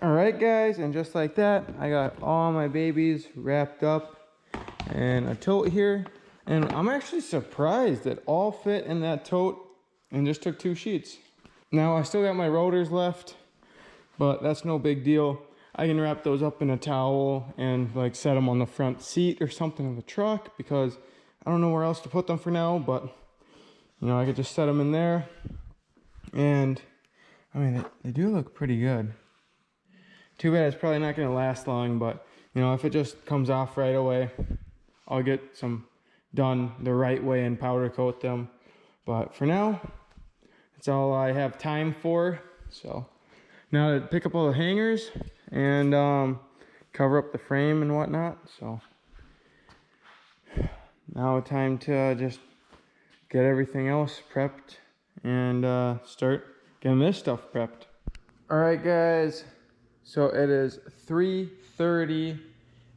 All right, guys, and just like that, I got all my babies wrapped up in a tote here. And I'm actually surprised that all fit in that tote and just took 2 sheets. Now, I still got my rotors left, but that's no big deal. I can wrap those up in a towel and like set them on the front seat or something of the truck because I don't know where else to put them for now, but you know, I could just set them in there. And I mean, they do look pretty good. Too bad it's probably not gonna last long, but you know, if it just comes off right away, I'll get some done the right way and powder coat them. But for now, that's all I have time for. So now to pick up all the hangers and cover up the frame and whatnot. So now time to just get everything else prepped and start getting this stuff prepped. All right, guys. So it is 3:30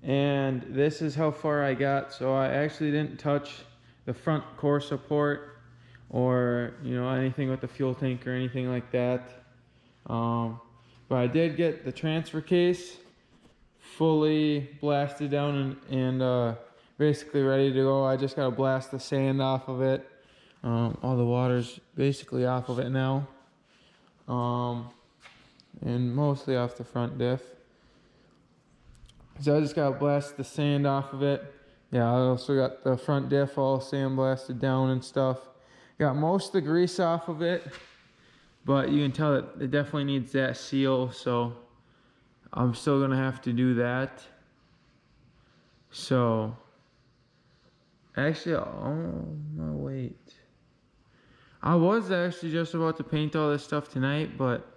and this is how far I got. So I actually didn't touch the front core support or, you know, anything with the fuel tank or anything like that. But I did get the transfer case fully blasted down and basically ready to go. I just got to blast the sand off of it. All the water's basically off of it now. And mostly off the front diff. So I just got to blast the sand off of it. Yeah, I also got the front diff all sand blasted down and stuff. Got most of the grease off of it, but you can tell that it definitely needs that seal, so I'm still gonna have to do that. So actually, oh no, wait. I was actually just about to paint all this stuff tonight, but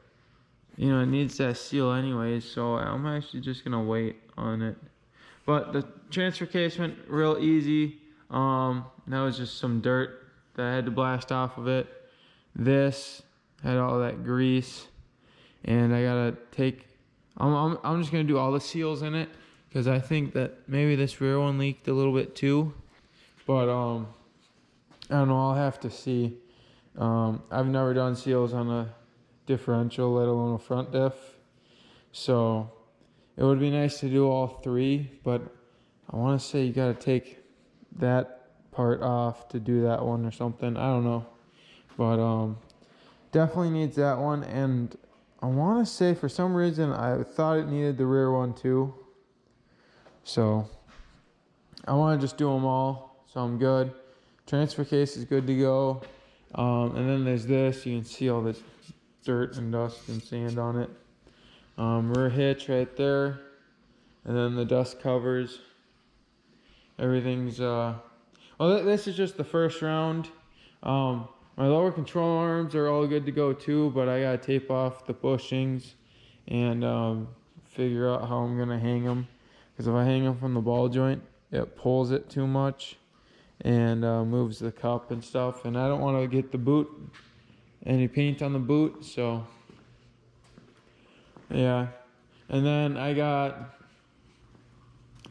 you know, it needs that seal anyways, so I'm actually just gonna wait on it. But the transfer case went real easy. That was just some dirt that I had to blast off of it. This had all that grease, and I gotta take. I'm just gonna do all the seals in it because I think that maybe this rear one leaked a little bit too. But I don't know. I'll have to see. I've never done seals on a differential, let alone a front diff, so it would be nice to do all 3, but I want to say you got to take that part off to do that one or something. I don't know, but definitely needs that one. And I want to say for some reason I thought it needed the rear one too, so I want to just do them all, so I'm good. Transfer case is good to go. And then there's this. You can see all this dirt and dust and sand on it. Rear hitch right there, and then the dust covers. Everything's well, this is just the first round. My lower control arms are all good to go too, but I gotta tape off the bushings and figure out how I'm gonna hang them, because if I hang them from the ball joint, it pulls it too much and moves the cup and stuff, and I don't want to get the boot, any paint on the boot. So yeah, and then I got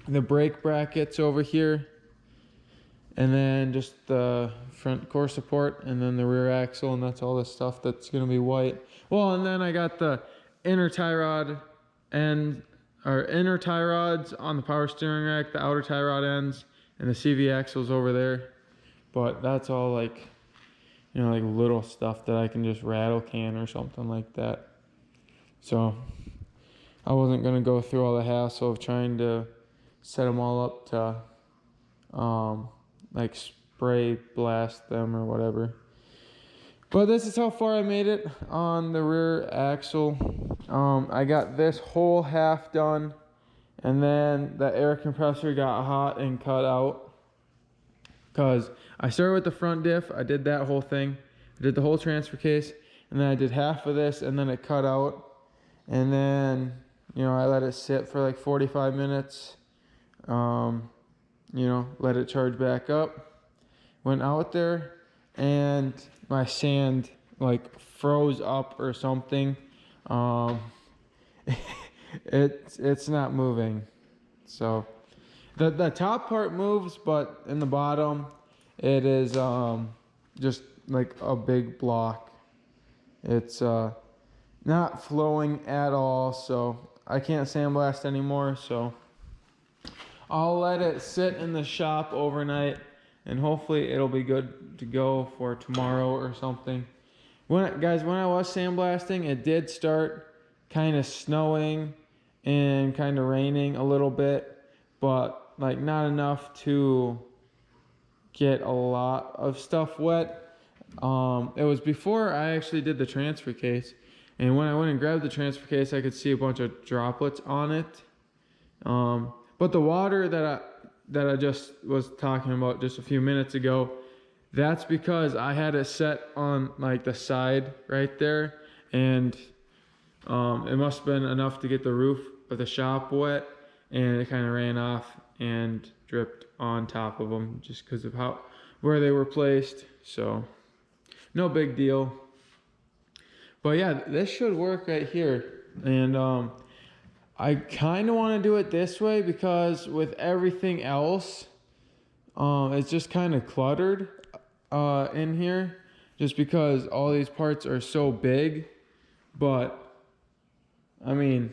the brake brackets over here, and then just the front core support, and then the rear axle, and that's all the stuff that's gonna be white. Well, and then I got the inner tie rod inner tie rods on the power steering rack, the outer tie rod ends, and the CV axles over there. But that's all like, you know, like little stuff that I can just rattle can or something like that. So I wasn't gonna go through all the hassle of trying to set them all up to like spray blast them or whatever. But this is how far I made it on the rear axle. I got this whole half done, and then the air compressor got hot and cut out. Because I started with the front diff, I did that whole thing. I did the whole transfer case, and then I did half of this, and then it cut out. And then, you know, I let it sit for like 45 minutes. You know, let it charge back up. Went out there, and my sand like froze up or something. It's not moving. So the top part moves, but in the bottom it is just like a big block. It's not flowing at all, so I can't sandblast anymore. So I'll let it sit in the shop overnight, and hopefully it'll be good to go for tomorrow or something. Guys, when I was sandblasting, it did start kind of snowing and kind of raining a little bit, but like not enough to get a lot of stuff wet. It was before I actually did the transfer case, and when I went and grabbed the transfer case, I could see a bunch of droplets on it. But the water that I just was talking about just a few minutes ago, that's because I had it set on like the side right there, and it must have been enough to get the roof of the shop wet, and it kind of ran off and dripped on top of them just because of where they were placed. So no big deal. But yeah, this should work right here. And I kind of want to do it this way because with everything else, it's just kind of cluttered in here, just because all these parts are so big. But I mean,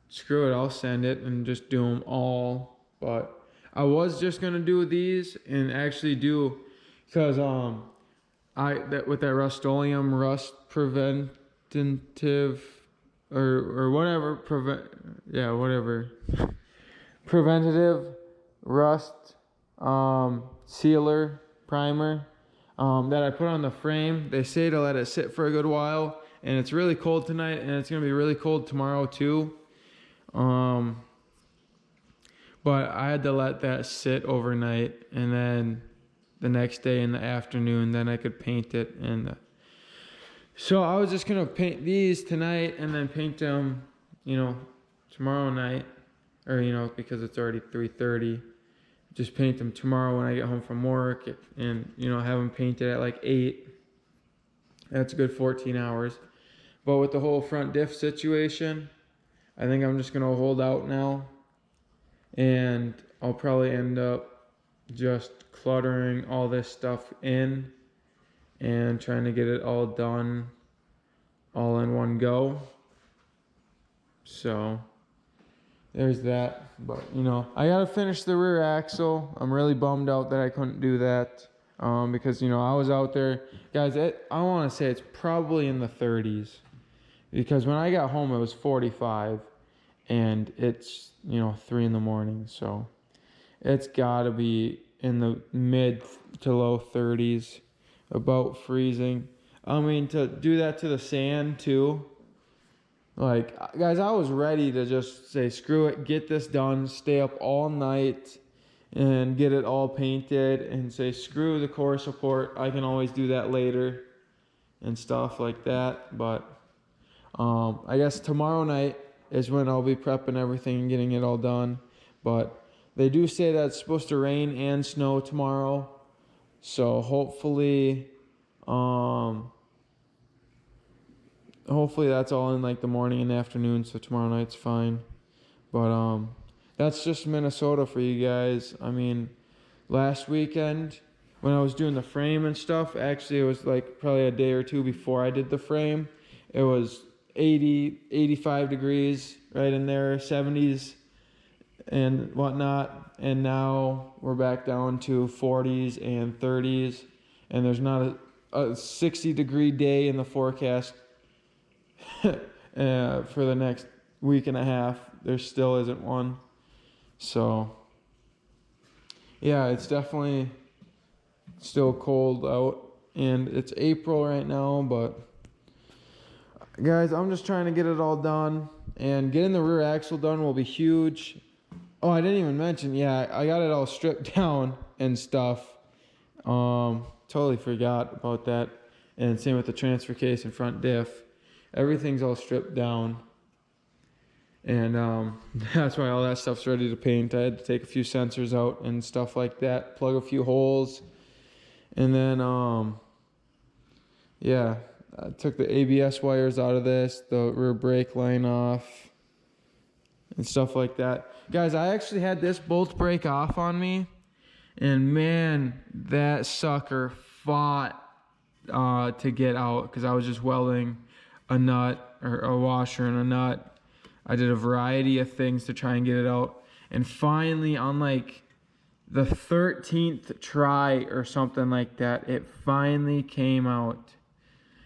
screw it, I'll send it and just do them all. But I was just gonna do these and actually do, because with that Rust-Oleum rust preventative or whatever preventative rust sealer primer that I put on the frame. They say to let it sit for a good while, and it's really cold tonight, and it's gonna be really cold tomorrow too. But I had to let that sit overnight, and then the next day in the afternoon, then I could paint it. And so I was just gonna paint these tonight and then paint them, tomorrow night, or because it's already 3:30. Just paint them tomorrow when I get home from work, and have them painted at like 8. That's a good 14 hours. But with the whole front diff situation, I think I'm just gonna hold out now, and I'll probably end up just cluttering all this stuff in and trying to get it all done all in one go. So there's that. But I gotta finish the rear axle. I'm really bummed out that I couldn't do that because I was out there, guys. I want to say it's probably in the 30s, because when I got home it was 45, and it's 3 in the morning, so it's gotta be in the mid to low 30s, about freezing. I mean, to do that to the sand too, like, guys, I was ready to just say screw it, get this done, stay up all night and get it all painted, and say screw the core support, I can always do that later and stuff like that. But I guess tomorrow night is when I'll be prepping everything and getting it all done. But they do say that it's supposed to rain and snow tomorrow, so hopefully that's all in like the morning and afternoon, so tomorrow night's fine. But that's just Minnesota for you guys. I mean, last weekend when I was doing the frame and stuff, actually it was like probably a day or two before I did the frame, it was 85 degrees right in there, 70s and whatnot, and now we're back down to 40s and 30s, and there's not a 60-degree day in the forecast for the next week and a half. There still isn't one. So yeah, it's definitely still cold out, and it's April right now. But guys, I'm just trying to get it all done, and getting the rear axle done will be huge. Oh, I didn't even mention, yeah, I got it all stripped down and stuff. Totally forgot about that. And same with the transfer case and front diff. Everything's all stripped down, and that's why all that stuff's ready to paint. I had to take a few sensors out and stuff like that, plug a few holes, and then yeah, I took the ABS wires out of this, the rear brake line off, and stuff like that. Guys, I actually had this bolt break off on me, and man, that sucker fought to get out, because I was just welding a nut or a washer and a nut. I did a variety of things to try and get it out. And finally, on like the 13th try or something like that, it finally came out.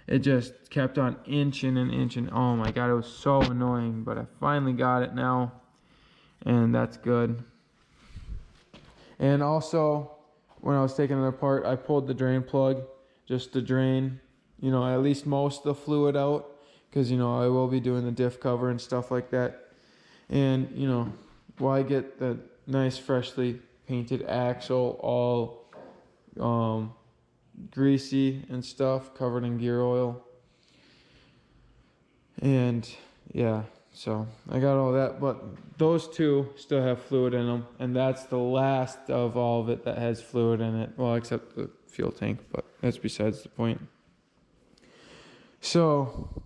It just kept on inching and inching. Oh my God, it was so annoying, but I finally got it now, and that's good. And also, when I was taking it apart, I pulled the drain plug just to drain, you know, at least most of the fluid out, because, you know, I will be doing the diff cover and stuff like that. And, you know, why get the nice freshly painted axle all greasy and stuff, covered in gear oil. And yeah, so I got all that, but those two still have fluid in them, and that's the last of all of it that has fluid in it, well, except the fuel tank, but that's besides the point. So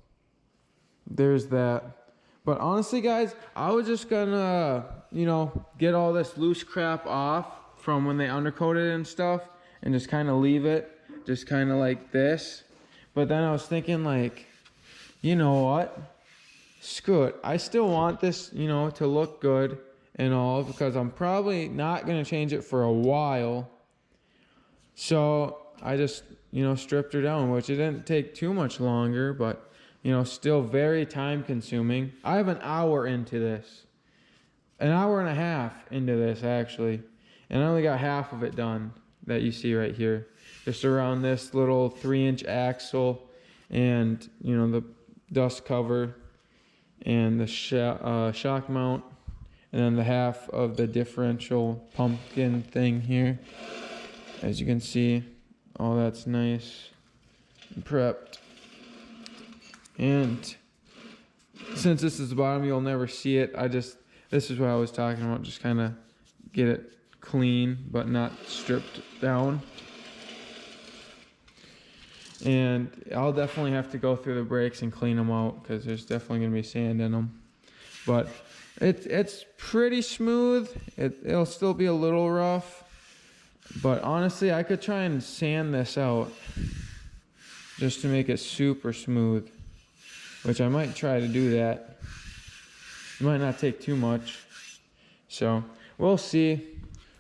there's that. But honestly, guys, I was just gonna, you know, get all this loose crap off from when they undercoated and stuff, and just kind of leave it just kind of like this. But then I was thinking, like, you know what, screw it, I still want this, you know, to look good and all, because I'm probably not gonna change it for a while. So I just, you know, stripped her down, which it didn't take too much longer, but, you know, still very time consuming. I have an hour into this, an hour and a half into this actually, and I only got half of it done that you see right here, just around this little 3-inch axle, and, you know, the dust cover and the shock mount, and then the half of the differential pumpkin thing here. As you can see, all that's nice and prepped. And since this is the bottom, you'll never see it. This is what I was talking about, just kind of get it clean but not stripped down. And I'll definitely have to go through the brakes and clean them out, because there's definitely going to be sand in them. But it's pretty smooth. It'll still be a little rough. But honestly, I could try and sand this out just to make it super smooth, which I might try to do that. It might not take too much. So we'll see.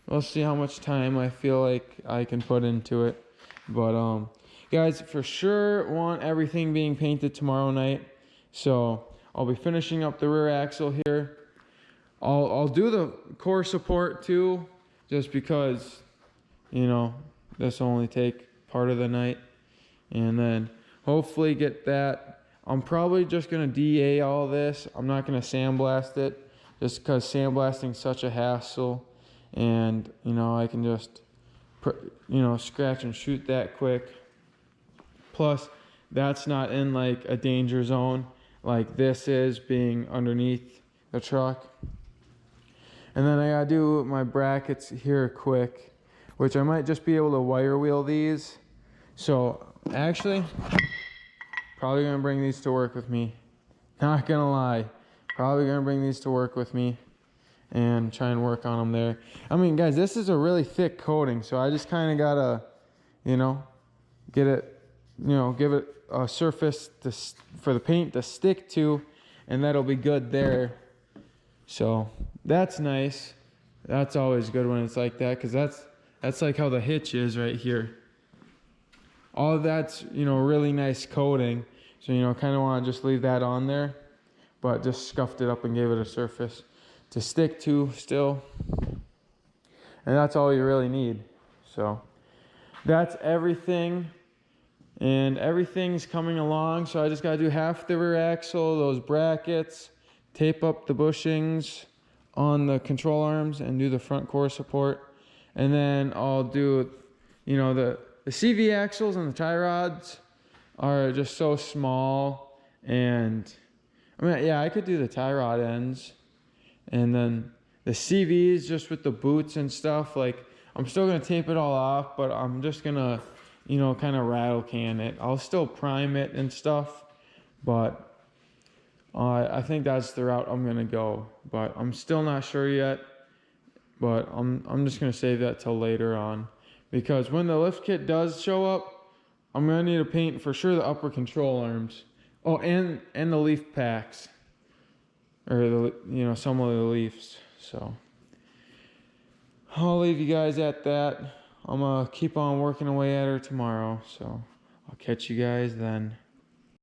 We'll see how much time I feel like I can put into it. But guys, for sure want everything being painted tomorrow night. So I'll be finishing up the rear axle here. I'll do the core support too, just because, you know, this will only take part of the night. And then hopefully get that. I'm probably just going to DA all this. I'm not going to sandblast it, just because sandblasting is such a hassle. And, you know, I can just, you know, scratch and shoot that quick. Plus, that's not in like a danger zone like this is, being underneath the truck. And then I gotta do my brackets here quick, which I might just be able to wire wheel these. So actually, probably gonna bring these to work with me. Not gonna lie, probably gonna bring these to work with me and try and work on them there. I mean, guys, this is a really thick coating, so I just kind of gotta, you know, get it, you know, give it a surface for the paint to stick to, and that'll be good there. So that's nice. That's always good when it's like that, because that's like how the hitch is right here. All of that's, you know, really nice coating. So, you know, kind of want to just leave that on there, but just scuffed it up and gave it a surface to stick to still. And that's all you really need. So that's everything. And everything's coming along. So I just got to do half the rear axle, those brackets, tape up the bushings on the control arms, and do the front core support. And then I'll do, you know, the CV axles and the tie rods are just so small. And I mean, yeah, I could do the tie rod ends. And then the CVs just with the boots and stuff, like, I'm still going to tape it all off, but I'm just going to, you know, kind of rattle can it. I'll still prime it and stuff, but I think that's the route I'm going to go. But I'm still not sure yet, but I'm just going to save that till later on, because when the lift kit does show up, I'm going to need to paint for sure the upper control arms, Oh, and the leaf packs, or the some of the leaves. So I'll leave you guys at that. I'm gonna keep on working away at her tomorrow. So I'll catch you guys then.